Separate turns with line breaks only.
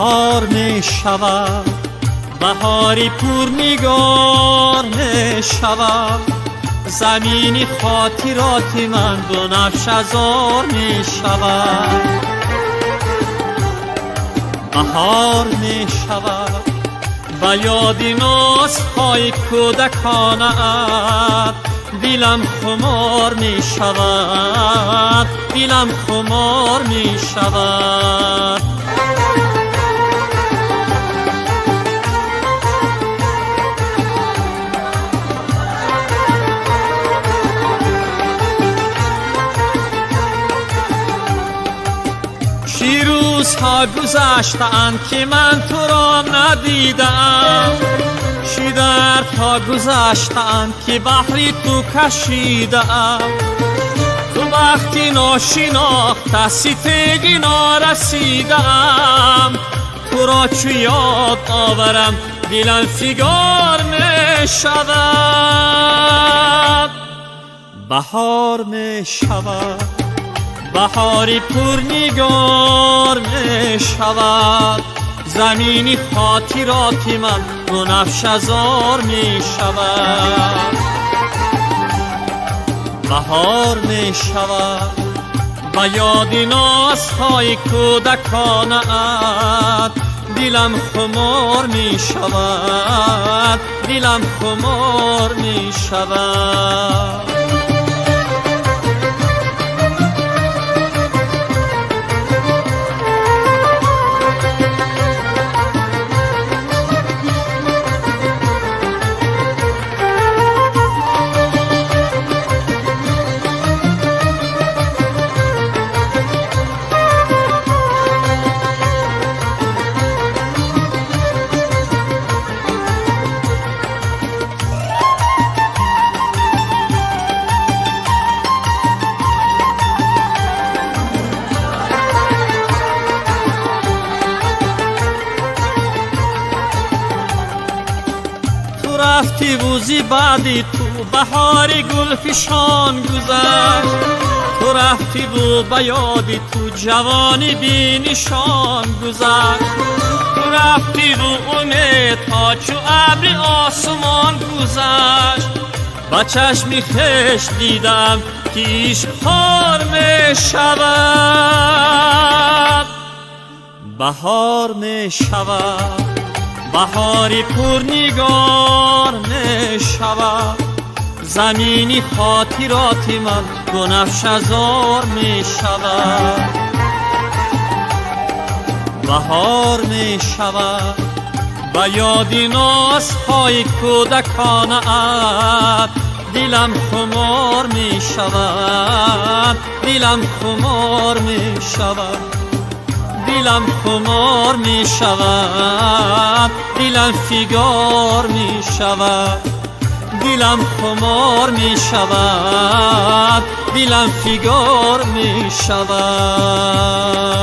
بهار می شود، بهاری پرنگار می شود، زمینی خاطرات من بنفش ازار می شود. بهار می شود و یاد نازهای کودکانه‌ات، دلم خمار می شود، دلم خمار می شود. چی روزها گذشتند که من تو را ندیدم، چی دردها گذشتند که بحری تو کشیدم. تو وقتی ناشناخته ستیگی نرسیدم، تو را چو یاد آورم دلم فگار می شود. بهار می شود، بهاری پرنگار می شود، زمینی خاطرات من بنفش ازار می شود. بهار می شود و یاد نازهای کودکانه‌ات، دلم خمار می شود، دلم خمار می شود. رفتی بوزی بعدی تو بهاری گل فشان گذشت، تو رفتی بو بیادی تو جوانی بی نشان گذشت، تو رفتی بو امید ها چو ابر آسمان گذشت. با چشمی خشت دیدم که عشق خار می شود. بهار می شود، بهاری پرنگار می شود، زمینی خاطرات من بنفش ازار می شود. بهار می شود و یاد نازهای کودکانه‌ات، دلم خمار می شود، دلم خمار می شود، دلم خمار می شود، دلم فگار می شود، دلم خمار می شود، دلم فگار می شود.